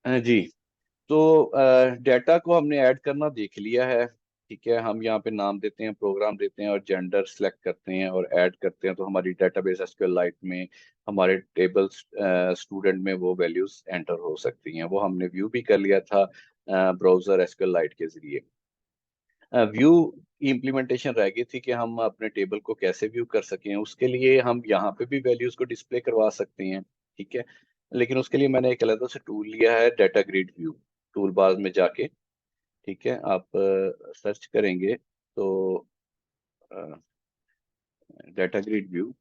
जी। तो डाटा को हमने ऐड करना देख लिया है। ठीक है, हम यहाँ पे नाम देते हैं, प्रोग्राम देते हैं और जेंडर सेलेक्ट करते हैं और ऐड करते हैं, तो हमारी डेटाबेस एसक्यूएल लाइट में हमारे टेबल स्टूडेंट में वो वैल्यूज एंटर हो सकती हैं। वो हमने व्यू भी कर लिया था ब्राउजर एसक्यूएल लाइट के जरिए। व्यू की इम्प्लीमेंटेशन रह गई थी कि हम अपने टेबल को कैसे व्यू कर सकें। उसके लिए हम यहाँ पे भी वैल्यूज को डिस्प्ले करवा सकते हैं। ठीक है, लेकिन उसके लिए मैंने एक अलग से टूल लिया है, data grid view. Tool bar में जाके, ठीक है, आप सर्च करेंगे तो data grid view,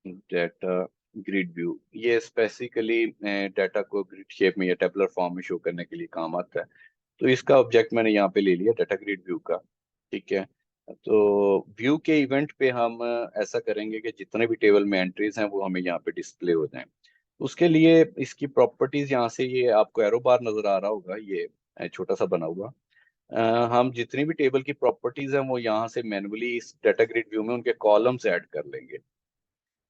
data grid view ये स्पेसिफिकली डाटा को ग्रिड शेप में या टेबुलर फॉर्म में शो करने के लिए काम आता है। तो इसका ऑब्जेक्ट मैंने यहाँ पे ले लिया डाटा ग्रिड व्यू का। ठीक है, तो व्यू के इवेंट पे हम ऐसा करेंगे कि जितने भी टेबल में एंट्रीज हैं वो हमें यहाँ पे डिस्प्ले हो जाएं। उसके लिए इसकी प्रॉपर्टीज यहाँ से, ये आपको एरो बार नजर आ रहा होगा, ये छोटा सा बना हुआ। हम जितनी भी टेबल की प्रॉपर्टीज हैं वो यहाँ से मैन्युअली इस डाटा ग्रिड व्यू में उनके कॉलम्स ऐड कर लेंगे।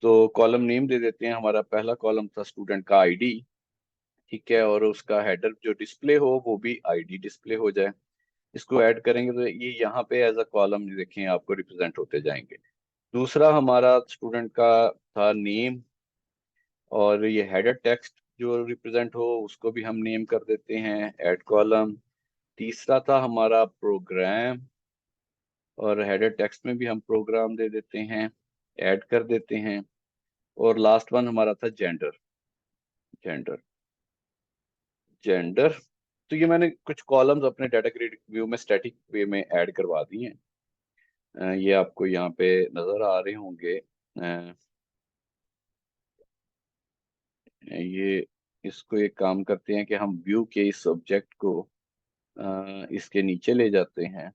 तो कॉलम नेम दे देते हैं, हमारा पहला कॉलम था स्टूडेंट का आईडी। ठीक है, और उसका हेडर जो डिस्प्ले हो वो भी आईडी डिस्प्ले हो जाए। इसको ऐड करेंगे तो ये यहाँ पे एज अ कॉलम देखें आपको रिप्रेजेंट होते जाएंगे। दूसरा हमारा स्टूडेंट का था नेम, और ये हेडर टेक्स्ट जो रिप्रेजेंट हो उसको भी हम नेम कर देते हैं, ऐड कॉलम। तीसरा था हमारा प्रोग्राम, और हेडर टेक्स्ट में भी हम प्रोग्राम दे देते हैं, ऐड कर देते हैं। और लास्ट वन हमारा था जेंडर। जेंडर जेंडर तो ये मैंने कुछ कॉलम्स अपने डाटा ग्रिड व्यू में स्टैटिक वे में ऐड करवा दिए हैं। ये आपको यहाँ पे नजर आ रहे होंगे। ये इसको एक काम करते हैं कि हम व्यू के इस ऑब्जेक्ट को इसके नीचे ले जाते हैं,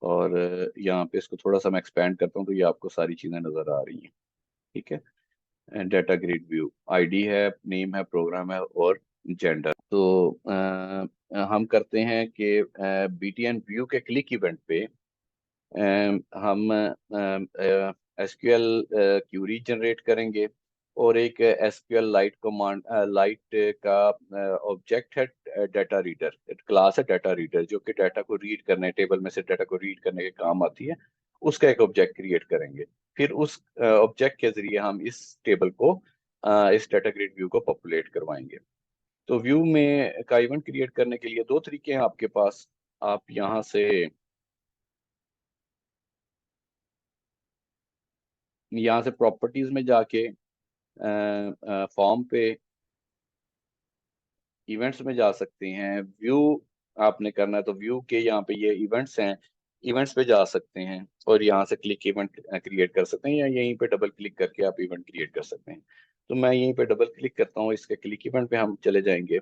और यहाँ पे इसको थोड़ा सा मैं एक्सपेंड करता हूँ तो ये आपको सारी चीज़ें नज़र आ रही हैं। ठीक है, डाटा ग्रिड व्यू, आईडी है, नेम है, प्रोग्राम है और जेंडर। तो हम करते हैं कि बीटीएन व्यू के क्लिक इवेंट पे हम एसक्यूएल क्यूरी जनरेट करेंगे, और एक एसक्यूएल लाइट कमांड, लाइट का ऑब्जेक्ट है डाटा रीडर, क्लास है डाटा रीडर, जो कि डाटा को रीड करने, टेबल में से डाटा को रीड करने के काम आती है। उसका एक ऑब्जेक्ट क्रिएट करेंगे। फिर उस ऑब्जेक्ट के जरिए हम इस टेबल को, इस डाटा ग्रिड व्यू को पॉपुलेट करवाएंगे। तो व्यू में का इवेंट क्रिएट करने के लिए दो तरीके हैं आपके पास। आप यहाँ से प्रॉपर्टीज में जाके फॉर्म पे इवेंट्स में जा सकते हैं। व्यू आपने करना है तो व्यू के यहाँ पे ये इवेंट्स हैं, इवेंट्स पे जा सकते हैं और यहाँ से क्लिक इवेंट क्रिएट कर सकते हैं, या यहीं पे डबल क्लिक करके आप इवेंट क्रिएट कर सकते हैं। तो मैं यहीं पे डबल क्लिक करता हूँ, इसके क्लिक इवेंट पे हम चले जाएंगे।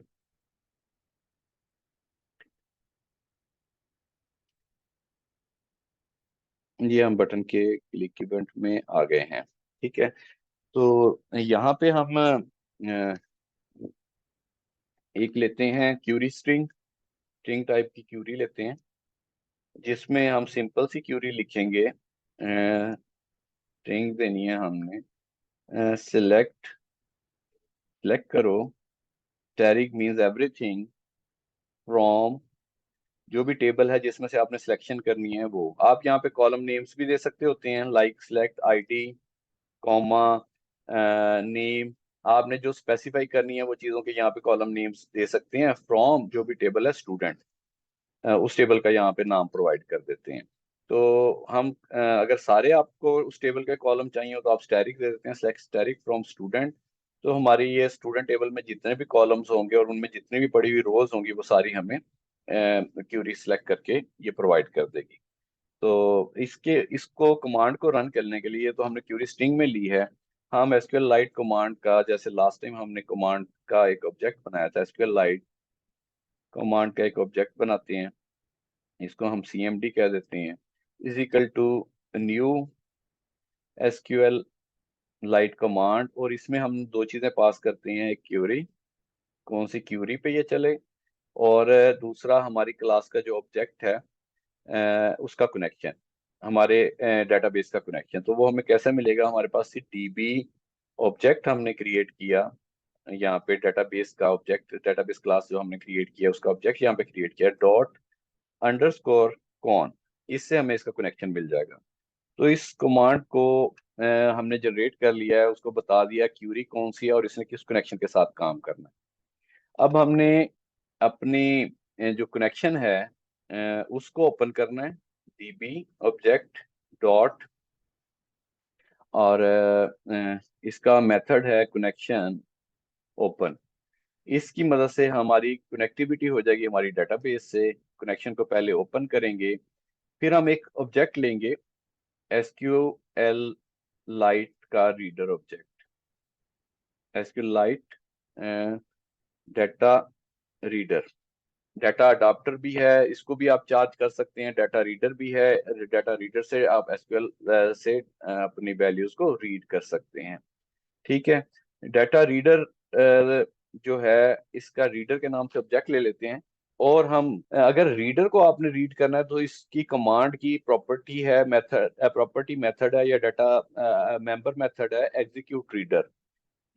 ये हम बटन के क्लिक इवेंट में आ गए हैं। ठीक है, तो यहाँ पे हम एक लेते हैं क्यूरी स्ट्रिंग, स्ट्रिंग टाइप की क्यूरी लेते हैं, जिसमें हम सिंपल सी क्यूरी लिखेंगे। स्ट्रिंग देनी है हमने, सिलेक्ट, सिलेक्ट करो, स्टैटिक मींस एवरीथिंग फ्रॉम, जो भी टेबल है जिसमें से आपने सिलेक्शन करनी है वो। आप यहाँ पे कॉलम नेम्स भी दे सकते होते हैं, like select ID, comma, name. आपने जो स्पेसिफाई करनी है वो चीज़ों के यहाँ पे कॉलम नेम्स दे सकते हैं। फ्रॉम जो भी टेबल है स्टूडेंट, उस टेबल का यहाँ पे नाम प्रोवाइड कर देते हैं। तो हम अगर सारे आपको उस टेबल के कॉलम चाहिए हो तो आप स्टैटिक दे देते हैं, सेलेक्ट स्टैटिक फ्रॉम स्टूडेंट। तो हमारी ये स्टूडेंट टेबल में जितने भी कॉलम्स होंगे और उनमें जितनी भी पड़ी हुई रोज होंगी वो सारी हमें क्यूरी सेलेक्ट करके ये प्रोवाइड कर देगी। तो इसको कमांड को रन करने के लिए तो हमने क्यूरी स्ट्रिंग में ली है। हम एसक्यूएल लाइट कमांड का, जैसे लास्ट टाइम हमने कमांड का एक ऑब्जेक्ट बनाया था, एसक्यूएल लाइट कमांड का एक ऑब्जेक्ट बनाते हैं, इसको हम CMD कह देते हैं, is equal to new SQLite command. और इसमें हम दो चीजें पास करते हैं, एक क्यूरी, कौन सी क्यूरी पे ये चले, और दूसरा हमारी क्लास का जो ऑब्जेक्ट है उसका कनेक्शन, हमारे डेटाबेस का कनेक्शन। तो वो हमें कैसे मिलेगा, हमारे पास DB ऑब्जेक्ट हमने क्रिएट किया, यहाँ पे डेटाबेस का ऑब्जेक्ट, डेटाबेस क्लास जो हमने क्रिएट किया उसका ऑब्जेक्ट यहाँ पे क्रिएट किया डॉट अंडरस्कोर कॉन, इससे हमें इसका कनेक्शन मिल जाएगा। तो इस कमांड को हमने जनरेट कर लिया है, उसको बता दिया क्यूरी कौन सी है और इसने किस कनेक्शन के साथ काम करना है। अब हमने अपनी जो कनेक्शन है उसको ओपन करना है, db ऑब्जेक्ट डॉट, और इसका मेथड है कनेक्शन ओपन। इसकी मदद से हमारी कनेक्टिविटी हो जाएगी हमारी डेटाबेस से। कनेक्शन को पहले ओपन करेंगे, फिर हम एक ऑब्जेक्ट लेंगे एसक्यूएल लाइट का reader object, SQL light data reader. Data adapter भी है, इसको भी आप चार्ज कर सकते हैं, डाटा रीडर भी है, डाटा रीडर से आप एसक्यूएल से अपनी वैल्यूज को रीड कर सकते हैं। ठीक है, डाटा रीडर जो है इसका रीडर के नाम से ऑब्जेक्ट ले लेते हैं, और हम अगर रीडर को आपने रीड करना है तो इसकी कमांड की प्रॉपर्टी है मेथड, प्रॉपर्टी मेथड है या डाटा मेंबर मेथड है एग्जीक्यूट रीडर।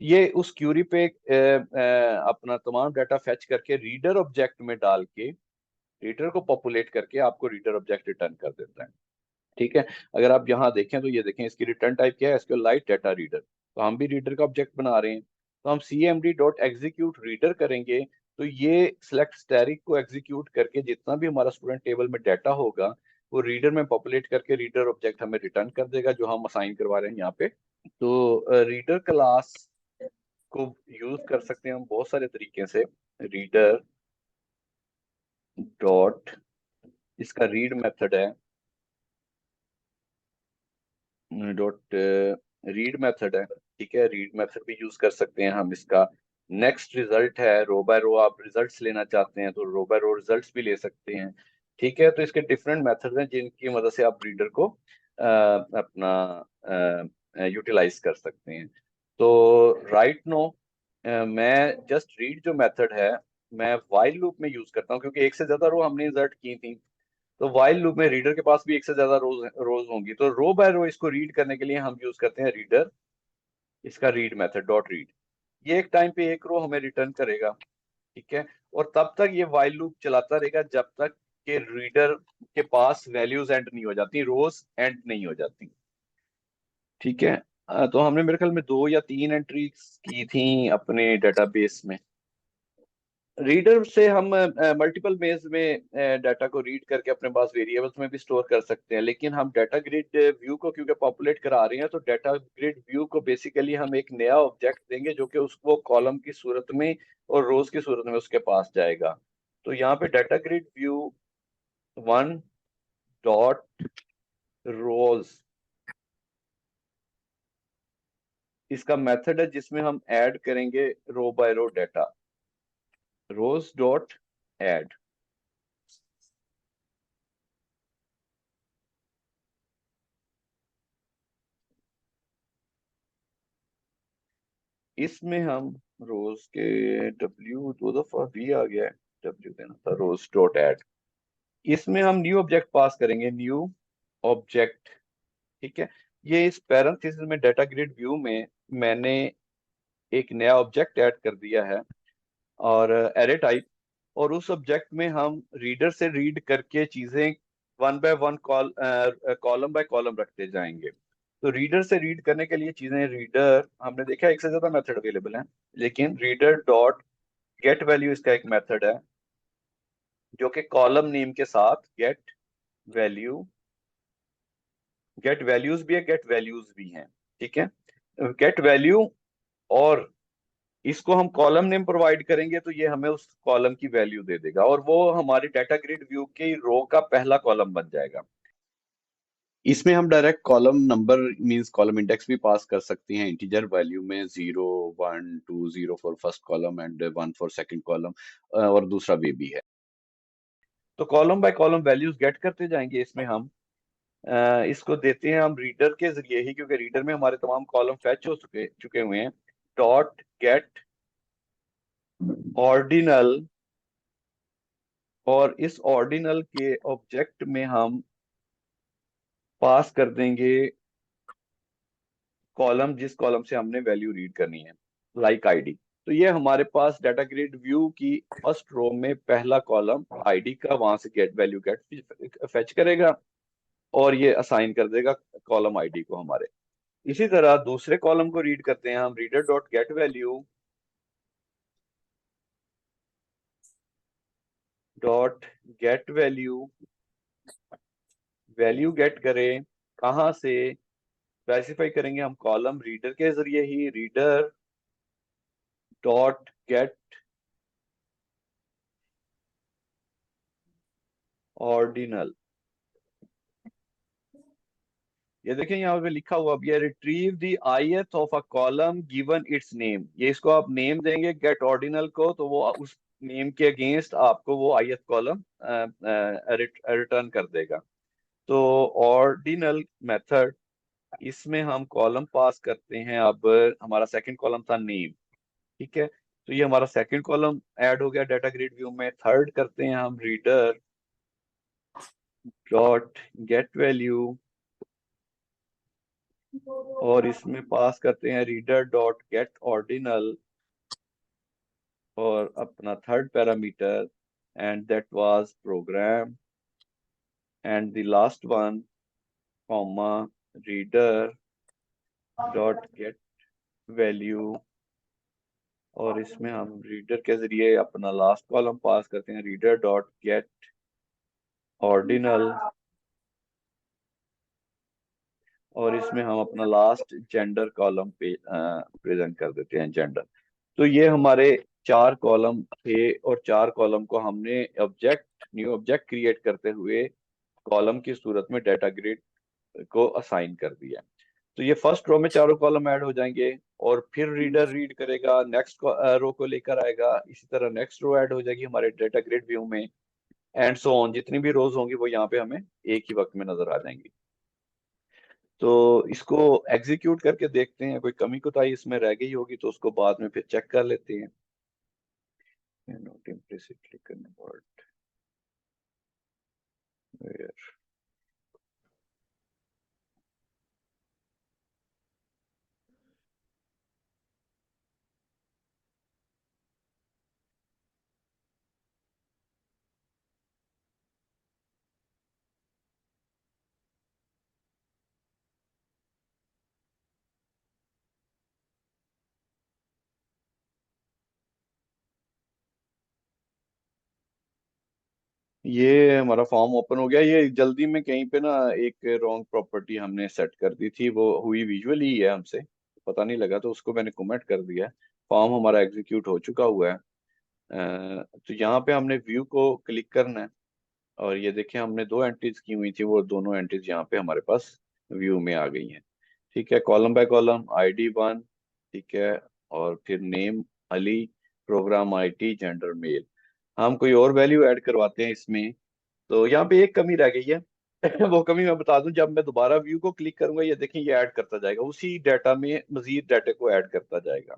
ये उस क्यूरी पे अपना तमाम डाटा फेच करके रीडर ऑब्जेक्ट में डाल के रीडर को पॉपुलेट करके आपको रीडर ऑब्जेक्ट रिटर्न कर देता है। ठीक है, अगर आप यहाँ देखें तो ये देखें इसकी रिटर्न टाइप क्या है, इसके लाइट डाटा रीडर, तो हम भी रीडर का ऑब्जेक्ट बना रहे हैं। तो हम cmd डॉट एग्जीक्यूट रीडर करेंगे तो ये सिलेक्ट स्टैटिक को एग्जीक्यूट करके जितना भी हमारा स्टूडेंट टेबल में डाटा होगा वो रीडर में पॉपुलेट करके रीडर ऑब्जेक्ट हमें रिटर्न कर देगा जो हम असाइन करवा रहे हैं यहाँ पे। तो रीडर क्लास को यूज कर सकते हैं हम बहुत सारे तरीके से। रीडर डॉट, इसका रीड मेथड है डॉट रीड मेथड है। ठीक है, रीड मेथड भी यूज कर सकते हैं हम इसका। नेक्स्ट रिजल्ट है, रो बाय रो आप रिजल्ट्स लेना चाहते हैं तो रो बाय रो रिजल्ट्स भी ले सकते हैं। ठीक है, तो इसके डिफरेंट मेथड्स हैं जिनकी मदद से आप रीडर को अपना यूटिलाइज कर सकते हैं। तो राइट नो मैं जस्ट रीड जो मेथड है मैं वाइल लूप में यूज करता हूँ, क्योंकि एक से ज्यादा रो हमने इंसर्ट की थी। तो वाइल लूप में रीडर के पास भी एक से ज्यादा रोज होंगी, तो रो बाय रो इसको रीड करने के लिए हम यूज करते हैं रीडर, इसका रीड मेथड डॉट रीड। ये एक टाइम पे एक रो हमें रिटर्न करेगा। ठीक है, और तब तक ये वाइल लूप चलाता रहेगा जब तक कि रीडर के पास वैल्यूज एंड नहीं हो जाती, रोज एंड नहीं हो जाती। ठीक है, तो हमने मेरे ख्याल में 2 या 3 एंट्रीज की थी अपने डेटाबेस में। रीडर से हम मल्टीपल मेज में डाटा को रीड करके अपने पास वेरिएबल्स में भी स्टोर कर सकते हैं, लेकिन हम डाटा ग्रिड व्यू को क्योंकि पॉपुलेट करा रहे हैं तो डाटा ग्रिड व्यू को बेसिकली हम एक नया ऑब्जेक्ट देंगे जो कि उसको कॉलम की सूरत में और रोज की सूरत में उसके पास जाएगा। तो यहाँ पे डाटा ग्रिड व्यू 1 डॉट रोज, इसका मेथड है जिसमें हम ऐड करेंगे रो बाय रो डाटा, रोज डॉट ऐड। इसमें हम रोज के डब्ल्यू 2 दफा वी आ गया है, डब्ल्यू देना था, रोज डॉट ऐड। इसमें हम न्यू ऑब्जेक्ट पास करेंगे, न्यू ऑब्जेक्ट। ठीक है, ये इस पैरेंथेसिस में डाटा ग्रिड व्यू में मैंने एक नया ऑब्जेक्ट ऐड कर दिया है और एरे टाइप, और उस ऑब्जेक्ट में हम रीडर से रीड करके चीजें one by one column by column रखते जाएंगे। तो रीडर से रीड करने के लिए चीजें, रीडर हमने देखा एक से ज्यादा मेथड अवेलेबल है, लेकिन रीडर डॉट गेट वैल्यू इसका एक मेथड है जो कि कॉलम नेम के साथ वैल्यू गेट वैल्यूज भी है, गेट वैल्यूज भी हैं। ठीक है, गेट वैल्यू, और इसको हम कॉलम नेम प्रोवाइड करेंगे तो ये हमें उस कॉलम की वैल्यू दे देगा और वो हमारी डाटा ग्रिड व्यू की रो का पहला कॉलम बन जाएगा। इसमें हम direct column number means column index भी पास कर सकते हैं इंटीजर वैल्यू में, 0 1 2 0 for first column and 1 for second column, और दूसरा वे भी है। तो column by column values get करते जाएंगे इसमें हम। इसको देते हैं हम रीडर के जरिए ही, क्योंकि रीडर में हमारे तमाम कॉलम फैच हो चुके चुके हुए हैं। डॉट गेट ऑर्डिनल, और इस ऑर्डिनल के ऑब्जेक्ट में हम पास कर देंगे कॉलम जिस कॉलम से हमने वैल्यू रीड करनी है, लाइक आईडी। तो ये हमारे पास डाटा ग्रिड व्यू की फर्स्ट रो में पहला कॉलम आईडी का, वहां से गेट वैल्यू गेट फेच करेगा और ये असाइन कर देगा कॉलम आईडी को हमारे। इसी तरह दूसरे कॉलम को रीड करते हैं हम, reader dot get value dot get value, value gate करें कहाँ से, स्पेसिफाई करेंगे हम कॉलम रीडर के जरिए ही, रीडर डॉट गेट ऑर्डिनल। ये देखें यहाँ पे लिखा हुआ भी है, retrieve the ith of a column given it's name. ये इसको आप नेम देंगे गेट ऑर्डिनल को, तो वो उस नेम के अगेंस्ट आपको वो ith कॉलम रिटर्न कर देगा। तो ऑर्डिनल मेथड, इसमें हम कॉलम पास करते हैं। अब हमारा सेकंड कॉलम था नेम, ठीक है, तो ये हमारा सेकंड कॉलम ऐड हो गया डाटा ग्रिड व्यू में। थर्ड करते हैं हम, रीडर डॉट गेट वैल्यू और इसमें पास करते हैं रीडर डॉट गेट ऑर्डिनल और अपना third parameter, and that was program, and the last one comma reader dot get value और इसमें हम रीडर के जरिए अपना लास्ट कॉलम पास करते हैं, रीडर डॉट गेट ऑर्डिनल और इसमें हम अपना लास्ट जेंडर कॉलम पे प्रेजेंट कर देते हैं, जेंडर। तो ये हमारे चार कॉलम थे और चार कॉलम को हमने ऑब्जेक्ट, न्यू ऑब्जेक्ट क्रिएट करते हुए कॉलम की सूरत में डाटा ग्रिड को असाइन कर दिया। तो ये फर्स्ट रो में चारों कॉलम ऐड हो जाएंगे और फिर रीडर रीड करेगा, नेक्स्ट रो को लेकर आएगा, इसी तरह नेक्स्ट रो ऐड हो जाएगी हमारे डाटा ग्रिड व्यू में, एंड सो ऑन। जितनी भी रोज होंगी वो यहाँ पे हमें एक ही वक्त में नजर आ जाएंगी। तो इसको एग्जीक्यूट करके देखते हैं, कोई कमी कोताही इसमें रह गई होगी तो उसको बाद में फिर चेक कर लेते हैं। Not implicitly convert where ये हमारा फॉर्म ओपन हो गया। ये जल्दी में कहीं पे ना एक रॉन्ग प्रॉपर्टी हमने सेट कर दी थी, वो हुई विजुअली ही है हमसे, पता नहीं लगा, तो उसको मैंने कमेंट कर दिया। फॉर्म हमारा एग्जीक्यूट हो चुका हुआ है। तो यहाँ पे हमने व्यू को क्लिक करना है और ये देखें हमने दो एंट्रीज की हुई थी, वो दोनों एंट्रीज यहाँ पे हमारे पास व्यू में आ गई हैं। ठीक है, कॉलम बाय कॉलम, ID 1, ठीक है, और फिर name Ali, program IT, gender male. हम कोई और वैल्यू ऐड करवाते हैं इसमें। तो यहाँ पे एक कमी रह गई है वो कमी मैं बता दूं, जब मैं दोबारा व्यू को क्लिक करूंगा ये देखें ये ऐड करता जाएगा, उसी डाटा में मजीद डाटा को ऐड करता जाएगा।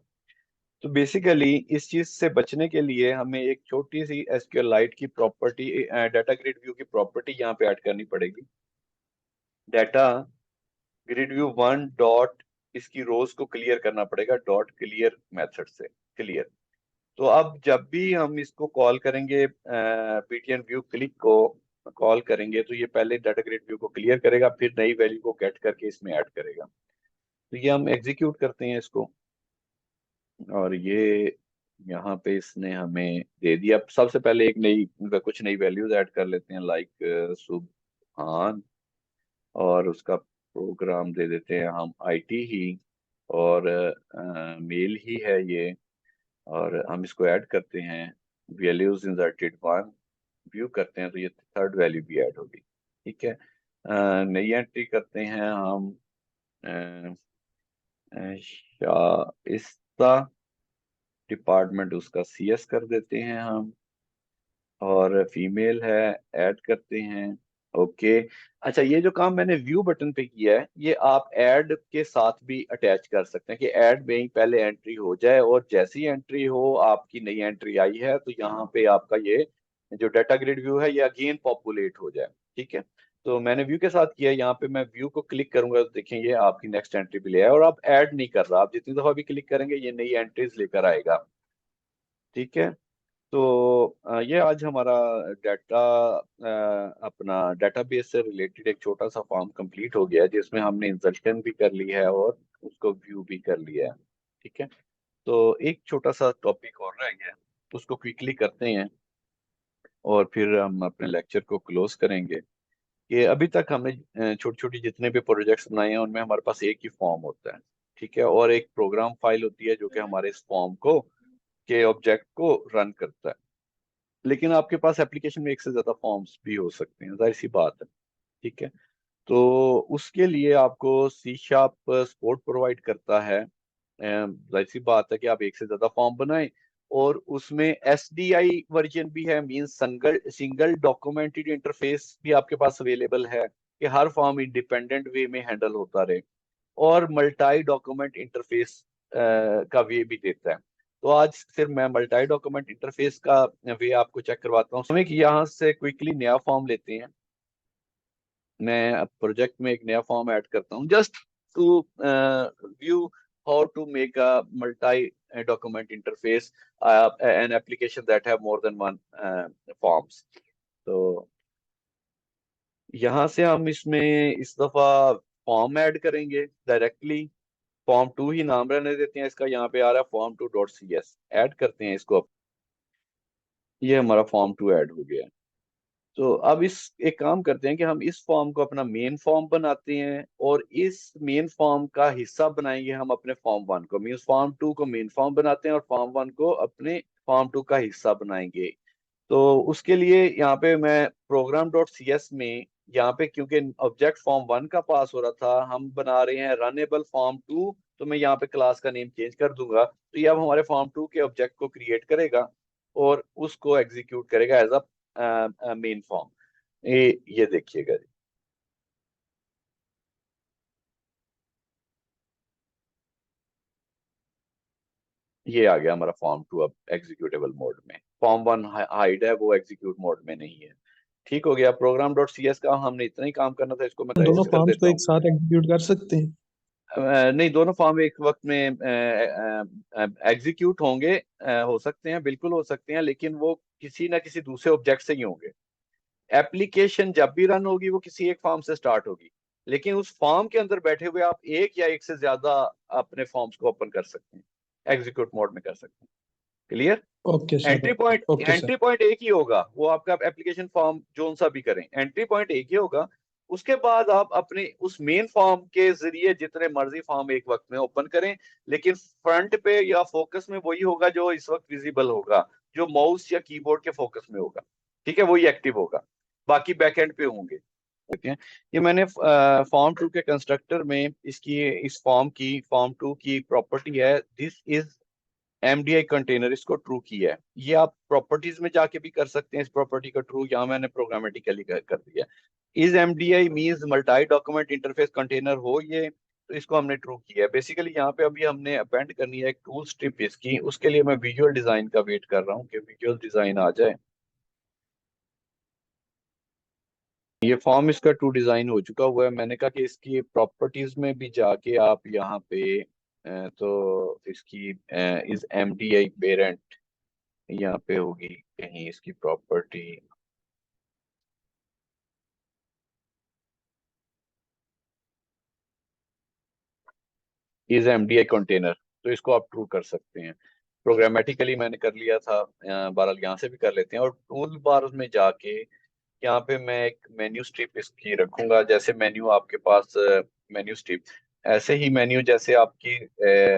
तो बेसिकली इस चीज से बचने के लिए हमें एक छोटी सी SQLite की प्रॉपर्टी, डाटा ग्रिड व्यू की प्रॉपर्टी यहाँ पे ऐड करनी पड़ेगी। डाटा ग्रिड व्यू 1 डॉट, इसकी रोज को क्लियर करना पड़ेगा डॉट क्लियर मेथड से, क्लियर। तो अब जब भी हम इसको कॉल करेंगे, PTN व्यू क्लिक को कॉल करेंगे, तो ये पहले डाटा ग्रिड व्यू को क्लियर करेगा, फिर नई वैल्यू को गेट करके इसमें ऐड करेगा। तो ये हम एग्जीक्यूट करते हैं इसको और ये यहाँ पे इसने हमें दे दिया। अब सबसे पहले एक नई, कुछ नई वैल्यूज ऐड कर लेते हैं, लाइक सुबहान, और उसका प्रोग्राम दे देते हैं हम IT ही, और मेल ही है ये, और हम इसको ऐड करते हैं, वैल्यूज इंसर्टेड 1, व्यू करते हैं तो ये थर्ड वैल्यू भी ऐड होगी। ठीक है, नई एंट्री करते हैं हम, शाइस्ता, डिपार्टमेंट उसका CS कर देते हैं हम, और फीमेल है, ऐड करते हैं। ओके। अच्छा, ये जो काम मैंने व्यू बटन पे किया है ये आप ऐड के साथ भी अटैच कर सकते हैं, कि ऐड में ही पहले एंट्री हो जाए और जैसी एंट्री हो, आपकी नई एंट्री आई है तो यहाँ पे आपका ये जो डाटा ग्रिड व्यू है ये अगेन पॉपुलेट हो जाए। ठीक है, तो मैंने व्यू के साथ किया है। यहाँ पे मैं व्यू को क्लिक करूंगा तो देखेंगे आपकी नेक्स्ट एंट्री भी ले आया, और आप ऐड नहीं कर रहा, आप जितनी दफा भी क्लिक करेंगे ये नई एंट्रीज लेकर आएगा। ठीक है। तो ये आज हमारा डाटा अपना डेटाबेस से रिलेटेड एक छोटा सा फॉर्म कंप्लीट हो गया है, जिसमें हमने इंसर्शन भी कर ली है और उसको व्यू भी कर लिया है। ठीक है। तो एक छोटा सा टॉपिक और रह गया है, उसको क्विकली करते हैं और फिर हम अपने लेक्चर को क्लोज करेंगे। कि अभी तक हमने छोटी छोटी जितने भी प्रोजेक्ट्स बनाए हैं उनमें हमारे पास एक ही फॉर्म होता है। ठीक है। और एक प्रोग्राम फाइल होती है जो कि हमारे इस फॉर्म को के ऑब्जेक्ट को रन करता है। लेकिन आपके पास एप्लीकेशन में एक से ज्यादा फॉर्म्स भी हो सकते हैं, जाहिर सी बात है। ठीक है। तो उसके लिए आपको सी शार्प सपोर्ट प्रोवाइड करता है। जाहिर सी बात है कि आप एक से ज्यादा फॉर्म बनाएं, और उसमें एसडीआई वर्जन भी है, means single single documented interface भी आपके पास अवेलेबल है कि हर फॉर्म इंडिपेंडेंट वे में हैंडल होता रहे। और मल्टी डॉक्यूमेंट इंटरफेस का वे भी देता है। तो आज सिर्फ मैं मल्टी डॉक्यूमेंट इंटरफेस का वे आपको चेक करवाता हूँ। हमें कि यहाँ से क्विकली नया फॉर्म लेते हैं। मैं प्रोजेक्ट में एक नया फॉर्म ऐड करता हूँ, just to view how to make a multi document interface an application that have more than one forms. तो यहाँ से हम इसमें इस दफा फॉर्म ऐड करेंगे डायरेक्टली। फॉर्म टू ही नाम रहने देते हैं इसका, यहाँ पे आ रहा है form two dot C S. ऐड करते हैं इसको। ये हमारा फॉर्म टू ऐड हो गया है। तो अब इस एक काम करते हैं कि हम इस फॉर्म को अपना मेन फॉर्म बनाते हैं, और इस मेन फॉर्म का हिस्सा बनाएंगे हम अपने फॉर्म वन को। मीन्स फॉर्म टू को मेन फॉर्म बनाते हैं और फॉर्म वन को अपने फॉर्म टू का हिस्सा बनाएंगे। तो उसके लिए यहाँ पे मैं प्रोग्राम डॉट सी एस में, यहाँ पे क्योंकि ऑब्जेक्ट फॉर्म वन का पास हो रहा था, हम बना रहे हैं रनेबल फॉर्म टू। तो मैं यहाँ पे क्लास का नेम चेंज कर दूंगा, तो ये अब हमारे फॉर्म टू के ऑब्जेक्ट को क्रिएट करेगा और उसको एग्जीक्यूट करेगा एज अ मेन फॉर्म। ये देखिएगा जी। ये आ गया हमारा फॉर्म टू अब एग्जीक्यूटेबल मोड में। फॉर्म वन हाइड है, वो एग्जीक्यूट मोड में नहीं है। ठीक हो गया। प्रोग्राम डॉट सी एस का हमने इतना ही काम करना था, इसको मैं दोनों रजिस्ट कर फॉर्म्स को देता एक हूँ। साथ एग्जीक्यूट कर सकते हैं। नहीं, दोनों फॉर्म एक वक्त में एग्जीक्यूट होंगे। हो सकते हैं, बिल्कुल हो सकते हैं, लेकिन वो किसी ना किसी दूसरे ऑब्जेक्ट से ही होंगे। एप्लीकेशन जब भी रन होगी वो किसी एक फॉर्म से स्टार्ट होगी, लेकिन उस फॉर्म के अंदर बैठे हुए आप एक या एक से ज्यादा अपने फॉर्म्स को ओपन कर सकते हैं, एग्जीक्यूट मोड में कर सकते हैं। Clear. Okay sir. Okay sir. Entry point एक ही होगा, वो आपका एप्लीकेशन फॉर्म जो सा भी करें, एंट्री पॉइंट एक ही होगा। उसके बाद आप अपने उस मेन फॉर्म के जरिए जितने मर्जी फॉर्म एक वक्त में ओपन करें, लेकिन फ्रंट पे या फोकस में वही होगा जो इस वक्त विजिबल होगा, जो माउस या कीबोर्ड के फोकस में होगा। ठीक है, वही एक्टिव होगा, बाकी बैकएंड पे होंगे। ठीक है। ये मैंने फॉर्म टू के कंस्ट्रक्टर में इसकी इस फॉर्म टू की प्रॉपर्टी है, दिस इज एमडीआई कंटेनर, इसको ट्रू किया है। ये आप प्रॉपर्टीज में जाके भी कर सकते हैं इस प्रॉपर्टी का ट्रू, यहाँ मैंने प्रोग्रामेटिकली कर दिया। Is MDI means multi document interface container हो ये, तो इसको हमने ट्रू किया है। बेसिकली यहाँ पे अभी हमने अपेंड करनी है एक टूल स्ट्रिप इसकी, उसके लिए मैं विजुअल डिजाइन का वेट कर रहा हूँ कि विजुअल डिजाइन आ जाए। ये फॉर्म इसका टू डिजाइन हो चुका हुआ है। मैंने कहा कि इसकी प्रॉपर्टीज में भी जाके आप यहाँ पे तो इसकी इज एमडीआई पेरेंट यहाँ पे होगी कहीं इसकी प्रॉपर्टी। इज एमडीआई कंटेनर, तो इसको आप ट्रू कर सकते हैं। प्रोग्रामेटिकली मैंने कर लिया था, बहरहाल यहाँ से भी कर लेते हैं। और टूल बार में जाके यहाँ पे मैं एक मेन्यू स्ट्रिप इसकी रखूंगा। जैसे मेन्यू आपके पास मेन्यू स्ट्रिप, ऐसे ही मेन्यू जैसे आपकी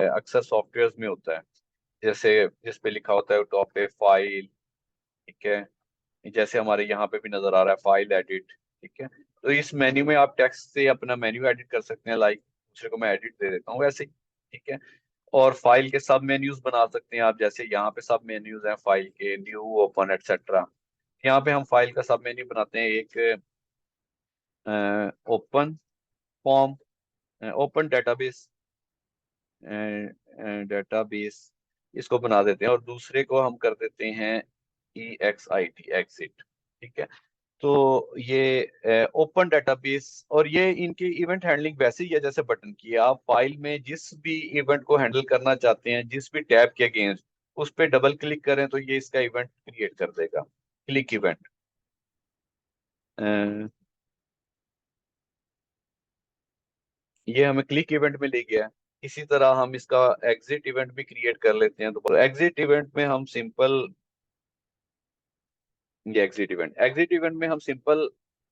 अक्सर सॉफ्टवेयर में होता है, जैसे जिस पे लिखा होता है टॉप पे फाइल। ठीक है। जैसे हमारे यहाँ पे भी नजर आ रहा है फाइल एडिट। ठीक है। तो इस मेन्यू में आप टेक्स्ट से अपना मेन्यू एडिट कर सकते हैं, लाइक दूसरे को मैं एडिट दे देता हूँ वैसे ही। ठीक है। और फाइल के सब मेन्यूज बना सकते हैं आप, जैसे यहाँ पे सब मेन्यूज हैं फाइल के, न्यू, ओपन, एक्सेट्रा। यहाँ पे हम फाइल का सब मेन्यू बनाते हैं एक open form, open database, database इसको बना देते हैं, और दूसरे को हम कर देते हैं ई एक्स आई टी, एग्जिट। ठीक है। तो ये ओपन डेटाबेस, और ये इनकी इवेंट हैंडलिंग वैसे ही है जैसे बटन की है। आप फाइल में जिस भी इवेंट को हैंडल करना चाहते हैं, जिस भी टैब के अगेंस्ट, उस पर डबल क्लिक करें तो ये इसका इवेंट क्रिएट कर देगा, क्लिक इवेंट। ये हमें क्लिक इवेंट में ले गया है। इसी तरह हम इसका एग्जिट इवेंट भी क्रिएट कर लेते हैं। तो एग्जिट इवेंट में हम सिंपल, ये एग्जिट इवेंट में हम simple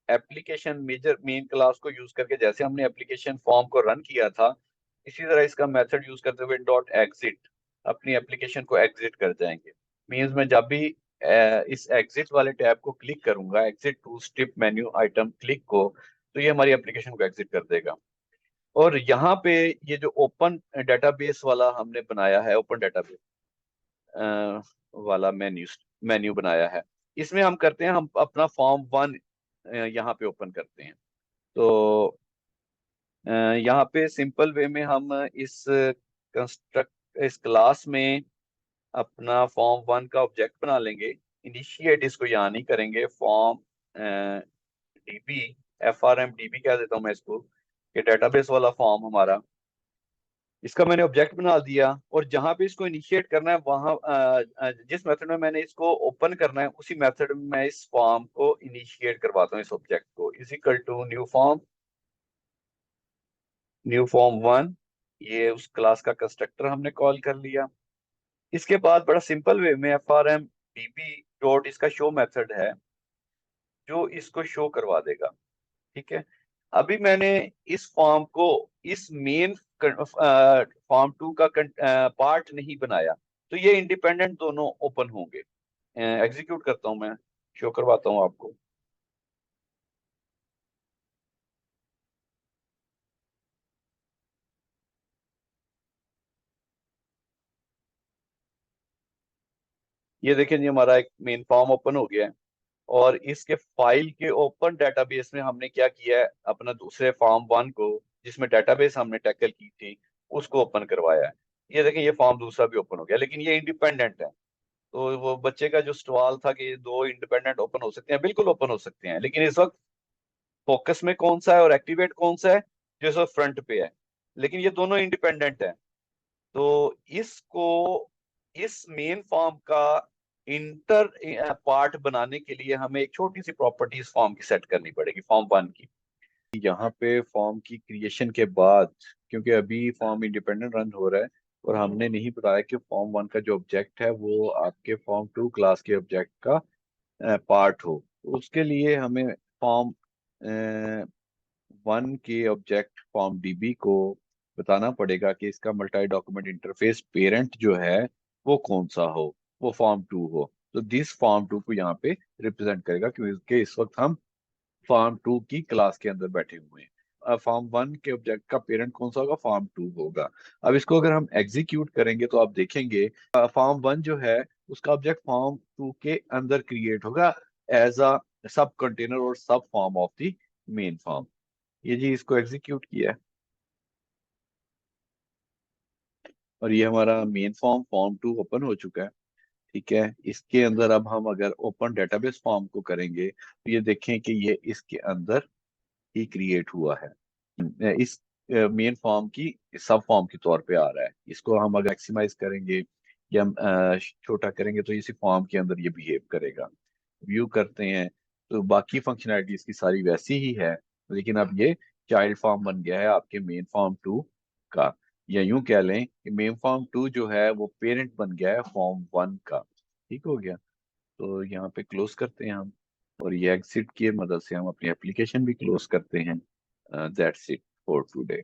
application major main class को यूज करके, जैसे हमने एप्लीकेशन फॉर्म को रन किया था, इसी तरह इसका मेथड यूज करते हुए डॉट एग्जिट अपनी एप्लीकेशन को एग्जिट कर जाएंगे। मींस मैं जब भी इस एग्जिट वाले टैब को क्लिक करूंगा, exit tool strip menu item click को, तो ये हमारी एप्लीकेशन को एग्जिट कर देगा। और यहाँ पे ये जो ओपन डेटाबेस वाला हमने बनाया है, ओपन डेटाबेस वाला मेन्यू मेन्यू बनाया है, इसमें हम करते हैं, हम अपना फॉर्म 1 यहाँ पे ओपन करते हैं। तो यहाँ पे सिंपल वे में हम इस क्लास में अपना फॉर्म 1 का ऑब्जेक्ट बना लेंगे। इनिशिएट इसको यहाँ नहीं करेंगे, फॉर्म डीबी, FRM DB कह देता हूँ मैं इसको, कि डेटाबेस वाला फॉर्म हमारा, इसका मैंने ऑब्जेक्ट बना दिया। और जहां पे इसको इनिशिएट करना है वहां जिस मेथड में मैंने इसको ओपन करना है, उसी मेथड में मैं इस फॉर्म को इनिशिएट करवाता हूँ, इस ऑब्जेक्ट को, is equal to new form 1। ये उस क्लास का कंस्ट्रक्टर हमने कॉल कर लिया। इसके बाद बड़ा सिंपल वे में FRM DB डॉट इसका शो मेथड है, जो इसको शो करवा देगा। ठीक है, अभी मैंने इस फॉर्म को इस मेन फॉर्म 2 का पार्ट नहीं बनाया, तो ये इंडिपेंडेंट दोनों ओपन होंगे। एग्जीक्यूट करता हूं मैं, शो करवाता हूं आपको। ये देखें जी, हमारा एक मेन फॉर्म ओपन हो गया है। और इसके फाइल के ओपन डेटाबेस में हमने क्या किया है, अपना दूसरे फॉर्म 1 को, जिसमें डेटाबेस हमने टैकल की थी, उसको ओपन करवाया है। ये देखें, ये फॉर्म दूसरा भी ओपन हो गया, लेकिन ये इंडिपेंडेंट है। तो वो बच्चे का जो सवाल था कि दो इंडिपेंडेंट ओपन हो सकते हैं, बिल्कुल ओपन हो सकते हैं, लेकिन इस वक्त फोकस में कौन सा है और एक्टिवेट कौन सा है, जो इस वक्त फ्रंट पे है। लेकिन ये दोनों इंडिपेंडेंट है। तो इसको, इस मेन फॉर्म का इंटर पार्ट बनाने के लिए हमें एक छोटी सी प्रॉपर्टी इस फॉर्म की सेट करनी पड़ेगी, फॉर्म 1 की। यहाँ पे फॉर्म की क्रिएशन के बाद, क्योंकि अभी फॉर्म इंडिपेंडेंट रन हो रहा है और हमने नहीं बताया कि फॉर्म 1 का जो ऑब्जेक्ट है वो आपके फॉर्म 2 क्लास के ऑब्जेक्ट का पार्ट हो, तो उसके लिए हमें फॉर्म 1 के ऑब्जेक्ट फॉर्म DB को बताना पड़ेगा कि इसका मल्टी डॉक्यूमेंट इंटरफेस पेरेंट जो है वो कौन सा हो, वो फॉर्म 2 हो। तो दिस फॉर्म 2 को यहाँ पे रिप्रेजेंट करेगा, क्योंकि इस वक्त हम फॉर्म 2 की क्लास के अंदर बैठे हुए हैं। फॉर्म 1 के ऑब्जेक्ट का पेरेंट कौन सा होगा, फॉर्म 2 होगा। अब इसको अगर हम एग्जीक्यूट करेंगे तो आप देखेंगे फॉर्म 1 जो है उसका ऑब्जेक्ट फॉर्म 2 के अंदर क्रिएट होगा एज अ सब कंटेनर और सब form of the main form. ये जी, इसको एग्जीक्यूट किया है और ये हमारा मेन फॉर्म फॉर्म 2 ओपन हो चुका है। ठीक है, इसके अंदर अब हम अगर ओपन डेटाबेस फॉर्म को करेंगे तो ये देखें कि ये इसके अंदर ही क्रिएट हुआ है, इस मेन फॉर्म की सब फॉर्म के तौर पे आ रहा है। इसको हम अगर मैक्सिमाइज करेंगे या छोटा करेंगे तो इसी फॉर्म के अंदर ये बिहेव करेगा। व्यू करते हैं तो बाकी फंक्शनैलिटी इसकी सारी वैसी ही है, लेकिन अब ये चाइल्ड फॉर्म बन गया है आपके मेन फॉर्म 2 का। या यूं कह लें कि मेन फॉर्म 2 जो है वो पेरेंट बन गया है फॉर्म 1 का। ठीक हो गया, तो यहाँ पे क्लोज करते हैं हम, और ये एग्जिट की मदद से हम अपनी एप्लीकेशन भी क्लोज करते हैं। That's it for today.